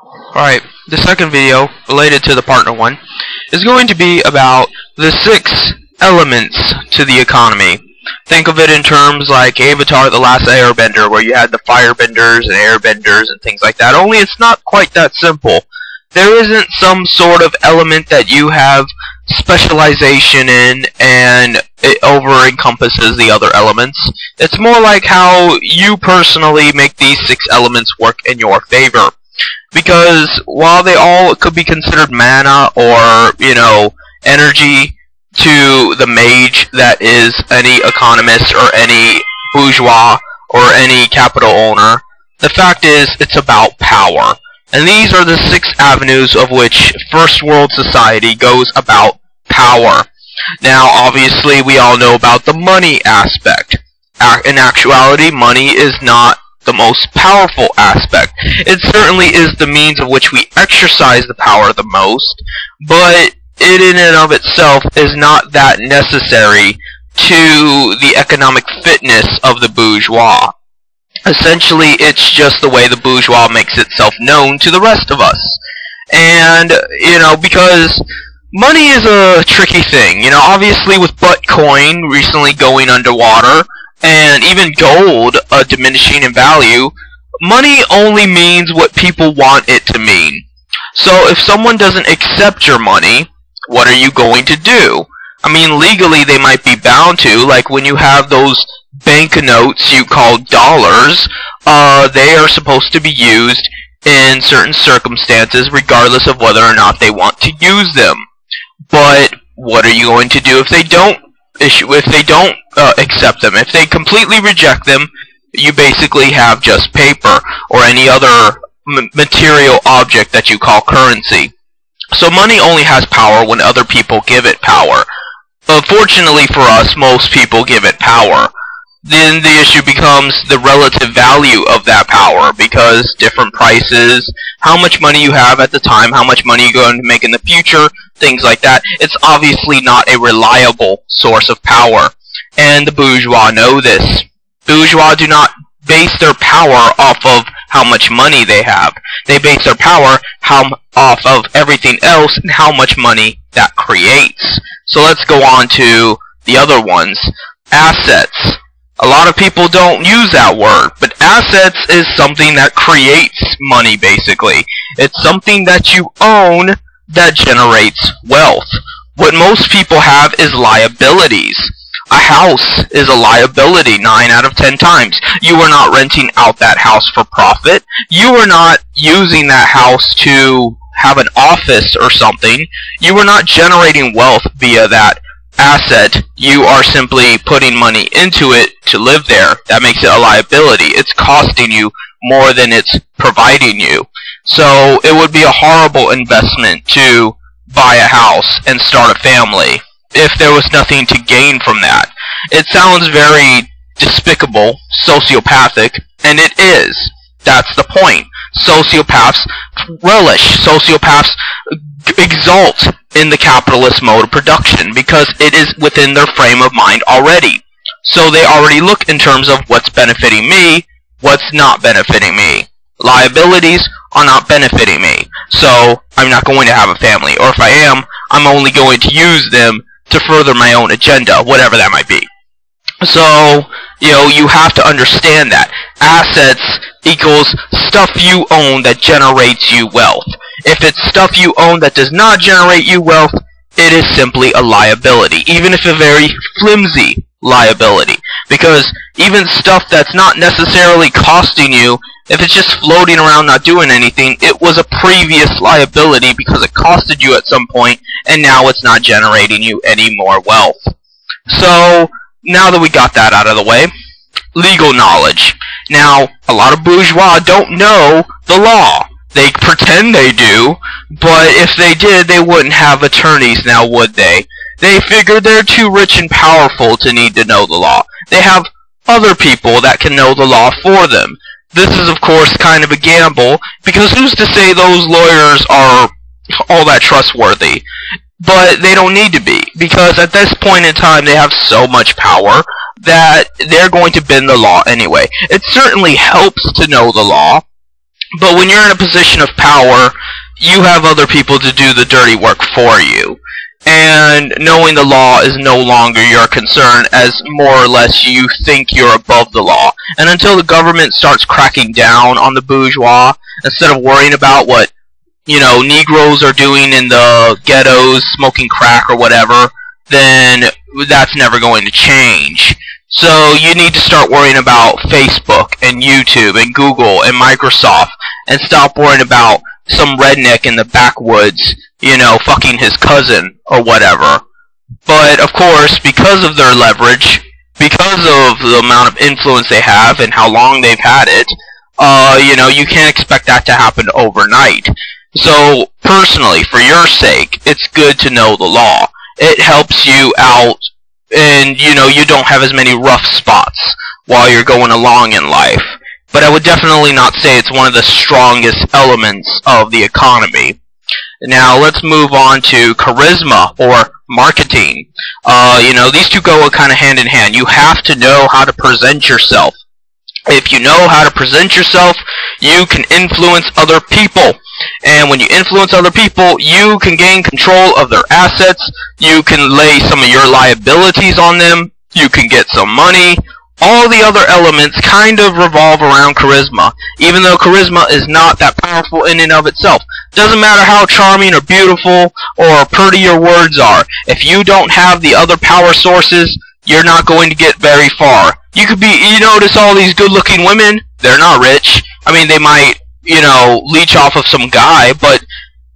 Alright, the second video, related to the partner one, is going to be about the 6 elements to the economy. Think of it in terms like Avatar: The Last Airbender, where you had the firebenders and airbenders and things like that, only it's not quite that simple. There isn't some sort of element that you have specialization in and it over encompasses the other elements. It's more like how you personally make these 6 elements work in your favor. Because while they all could be considered mana or, energy to the mage that is any economist or any bourgeois or any capital owner, the fact is it's about power. And these are the 6 avenues of which first world society goes about power. Now, obviously, we all know about the money aspect. In actuality, money is not the most powerful aspect. It certainly is the means of which we exercise the power the most, but it in and of itself is not that necessary to the economic fitness of the bourgeois. Essentially, it's just the way the bourgeois makes itself known to the rest of us. And, because money is a tricky thing. Obviously with Bitcoin recently going underwater, and even gold diminishing in value, money only means what people want it to mean. So if someone doesn't accept your money, what are you going to do? I mean, legally they might be bound to, like when you have those banknotes you call dollars, they are supposed to be used in certain circumstances regardless of whether or not they want to use them. But what are you going to do if they don't accept them? If they completely reject them, you basically have just paper or any other material object that you call currency. So money only has power when other people give it power. Fortunately for us, most people give it power. Then the issue becomes the relative value of that power, because different prices, how much money you have at the time, how much money you're going to make in the future, things like that. It's obviously not a reliable source of power. And the bourgeois know this. Bourgeois do not base their power off of how much money they have. They base their power off of everything else and how much money that creates. So let's go on to the other ones. Assets. A lot of people don't use that word, but assets is something that creates money, basically. It's something that you own that generates wealth. What most people have is liabilities. A house is a liability 9 out of 10 times. You are not renting out that house for profit. You are not using that house to have an office or something. You are not generating wealth via that asset. You are simply putting money into it to live there. That makes it a liability. It's costing you more than it's providing you. So it would be a horrible investment to buy a house and start a family if there was nothing to gain from that. It sounds very despicable, sociopathic, and it is. That's the point. Sociopaths relish, sociopaths exalt in the capitalist mode of production because it is within their frame of mind already. So they already look in terms of what's benefiting me, what's not benefiting me. Liabilities are not benefiting me, so I'm not going to have a family. Or if I am, I'm only going to use them to further my own agenda, whatever that might be. So, you have to understand that. Assets equals stuff you own that generates you wealth. If it's stuff you own that does not generate you wealth, it is simply a liability, even if a very flimsy liability. Because even stuff that's not necessarily costing you, if it's just floating around not doing anything, it was a previous liability because it costed you at some point, and now it's not generating you any more wealth. So, now that we got that out of the way, legal knowledge. Now, a lot of bourgeois don't know the law. They pretend they do, but if they did, they wouldn't have attorneys now, would they? They figure they're too rich and powerful to need to know the law. They have other people that can know the law for them. This is, of course, kind of a gamble, because who's to say those lawyers are all that trustworthy? But they don't need to be, because at this point in time they have so much power that they're going to bend the law anyway. It certainly helps to know the law, But when you're in a position of power, you have other people to do the dirty work for you. And knowing the law is no longer your concern, as more or less you think you're above the law. And until the government starts cracking down on the bourgeois, instead of worrying about what, Negroes are doing in the ghettos, smoking crack or whatever, then that's never going to change. So you need to start worrying about Facebook and YouTube and Google and Microsoft, and stop worrying about some redneck in the backwoods, fucking his cousin or whatever. But of course, because of their leverage, because of the amount of influence they have and how long they've had it, you can't expect that to happen overnight. So personally, for your sake, it's good to know the law. It helps you out, and you don't have as many rough spots while you're going along in life. But I would definitely not say it's one of the strongest elements of the economy. Now let's move on to charisma or marketing. These two go kind of hand in hand. You have to know how to present yourself. If you know how to present yourself, you can influence other people. And when you influence other people, you can gain control of their assets. You can lay some of your liabilities on them. You can get some money. All the other elements kind of revolve around charisma, even though charisma is not that powerful in and of itself. Doesn't matter how charming or beautiful or pretty your words are. If you don't have the other power sources, you're not going to get very far. You notice all these good-looking women, they're not rich. I mean, they might, leech off of some guy, but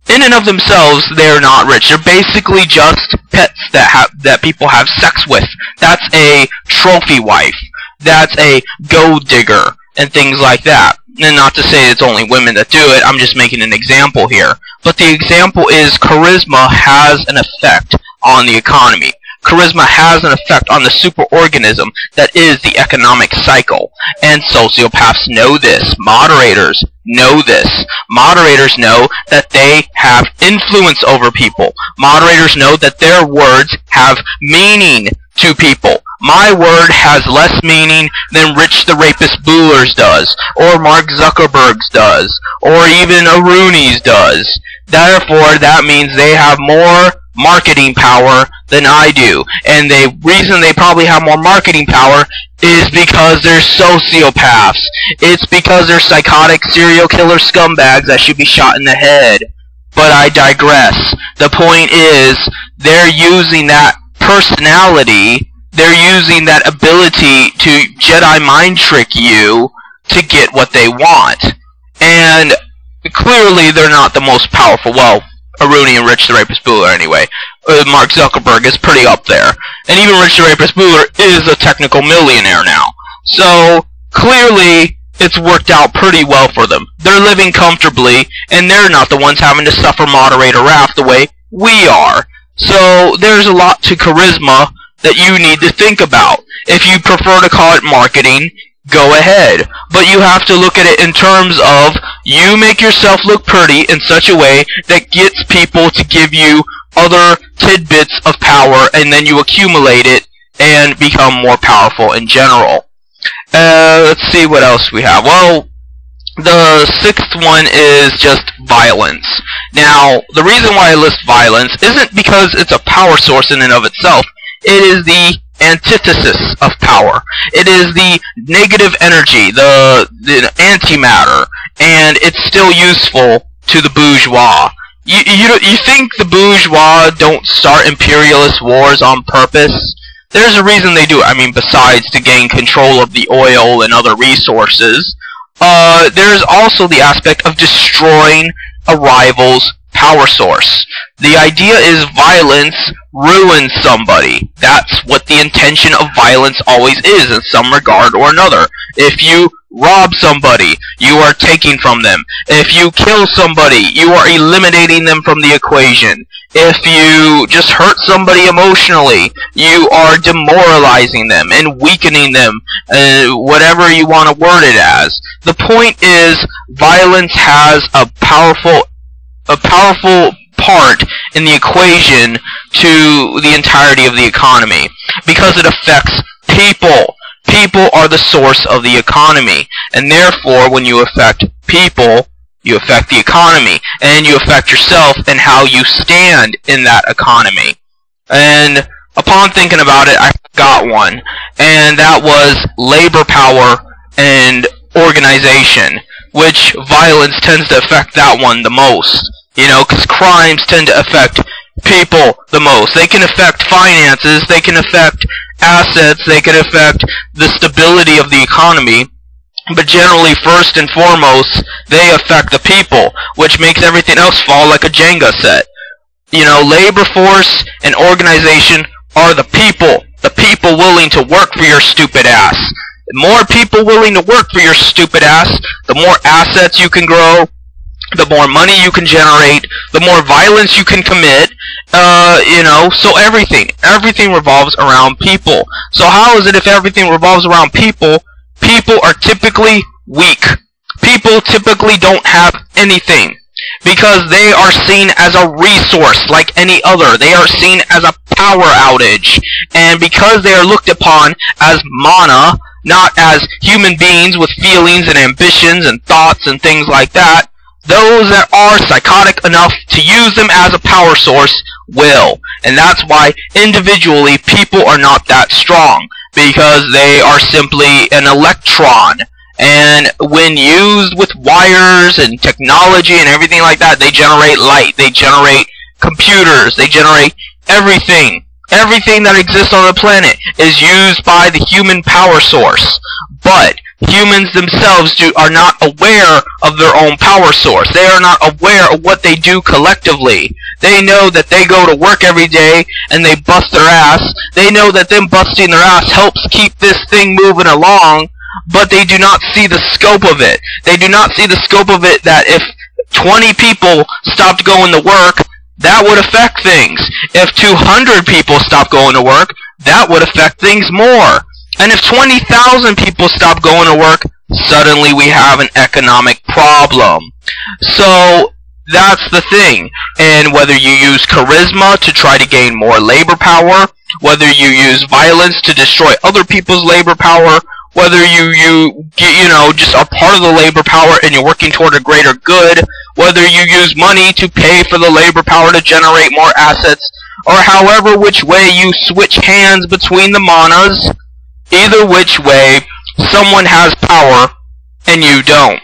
in and of themselves, they're not rich. They're basically just pets that people have sex with. That's a trophy wife. That's a gold digger, and things like that. And not to say it's only women that do it, I'm just making an example here. But the example is charisma has an effect on the economy. Charisma has an effect on the superorganism that is the economic cycle. And sociopaths know this. Moderators know this. Moderators know that they have influence over people. Moderators know that their words have meaning to people. My word has less meaning than Rich the Rapist Bueller's does, or Mark Zuckerberg's does, or even Rooney's does. Therefore, that means they have more marketing power than I do. And the reason they probably have more marketing power is because they're sociopaths. It's because they're psychotic serial killer scumbags that should be shot in the head. But I digress. The point is, they're using that personality, they're using that ability to Jedi mind trick you to get what they want. And clearly they're not the most powerful. Well, Rooney and Rich the Rapist Bueller anyway. Mark Zuckerberg is pretty up there. And even Rich the Rapist Bueller is a technical millionaire now. So, clearly, it's worked out pretty well for them. They're living comfortably, and they're not the ones having to suffer moderator wrath the way we are. So, there's a lot to charisma that you need to think about. If you prefer to call it marketing, go ahead. But you have to look at it in terms of you make yourself look pretty in such a way that gets people to give you other tidbits of power, and then you accumulate it and become more powerful in general. Let's see what else we have. Well, the sixth one is just violence. Now, the reason why I list violence isn't because it's a power source in and of itself. It is the antithesis of power. It is the negative energy, the antimatter, and it's still useful to the bourgeois. You think the bourgeois don't start imperialist wars on purpose? There's a reason they do it. I mean, besides to gain control of the oil and other resources, there's also the aspect of destroying a rival's power source. The idea is violence ruins somebody. That's what the intention of violence always is in some regard or another. If you rob somebody, you are taking from them. If you kill somebody, you are eliminating them from the equation. If you just hurt somebody emotionally, you are demoralizing them and weakening them, whatever you want to word it as. The point is, violence has a powerful part in the equation to the entirety of the economy, because it affects people. People are the source of the economy, and therefore when you affect people, you affect the economy, and you affect yourself and how you stand in that economy. And upon thinking about it, I got one, and that was labor power and organization, which violence tends to affect that one the most. You know, because crimes tend to affect people the most. They can affect finances, they can affect assets, they can affect the stability of the economy, but generally, first and foremost, they affect the people, which makes everything else fall like a Jenga set. You know, labor force and organization are the people willing to work for your stupid ass. The more people willing to work for your stupid ass, the more assets you can grow, the more money you can generate, the more violence you can commit, you know, so everything revolves around people. So how is it if everything revolves around people? People are typically weak. People typically don't have anything, because they are seen as a resource like any other. They are seen as a power outage, and because they are looked upon as mana, not as human beings with feelings and ambitions and thoughts and things like that, those that are psychotic enough to use them as a power source will. And that's why individually people are not that strong, because they are simply an electron. And when used with wires and technology and everything like that, they generate light, they generate computers, they generate everything. Everything that exists on the planet is used by the human power source. But humans themselves are not aware of their own power source. They are not aware of what they do collectively. They know that they go to work every day and they bust their ass. They know that them busting their ass helps keep this thing moving along, but they do not see the scope of it. They do not see the scope of it that if 20 people stopped going to work, that would affect things. If 200 people stopped going to work, that would affect things more. And if 20,000 people stop going to work, suddenly we have an economic problem. So that's the thing. And whether you use charisma to try to gain more labor power, whether you use violence to destroy other people's labor power, whether you just are part of the labor power and you're working toward a greater good, whether you use money to pay for the labor power to generate more assets, or however which way you switch hands between the manas, either which way, someone has power and you don't.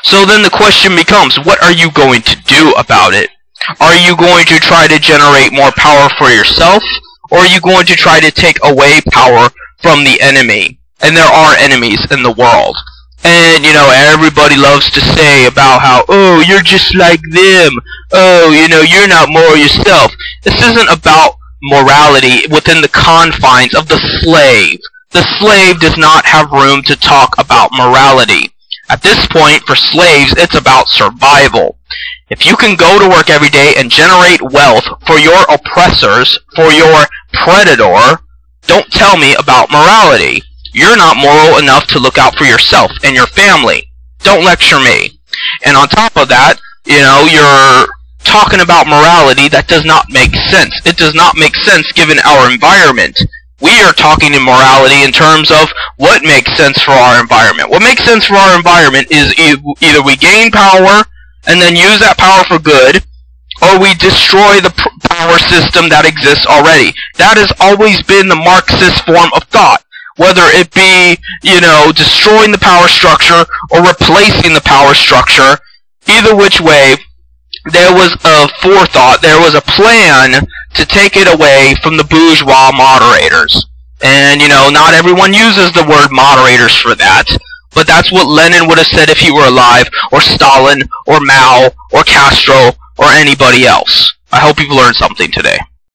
So then the question becomes, what are you going to do about it? Are you going to try to generate more power for yourself, or are you going to try to take away power from the enemy? And there are enemies in the world. And, you know, everybody loves to say about how, oh, you're just like them. Oh, you know, you're not moral yourself. This isn't about morality within the confines of the slave. The slave does not have room to talk about morality. At this point, for slaves, it's about survival. If you can go to work every day and generate wealth for your oppressors, for your predator, don't tell me about morality. You're not moral enough to look out for yourself and your family. Don't lecture me. And on top of that, you know, you're talking about morality that does not make sense. It does not make sense given our environment. We are talking in morality in terms of what makes sense for our environment. What makes sense for our environment is either we gain power and then use that power for good, or we destroy the power system that exists already. That has always been the Marxist form of thought. Whether it be, you know, destroying the power structure or replacing the power structure, either which way, there was a forethought, there was a plan to take it away from the bourgeois moderators. And, you know, not everyone uses the word moderators for that, but that's what Lenin would have said if he were alive, or Stalin, or Mao, or Castro, or anybody else. I hope you've learned something today.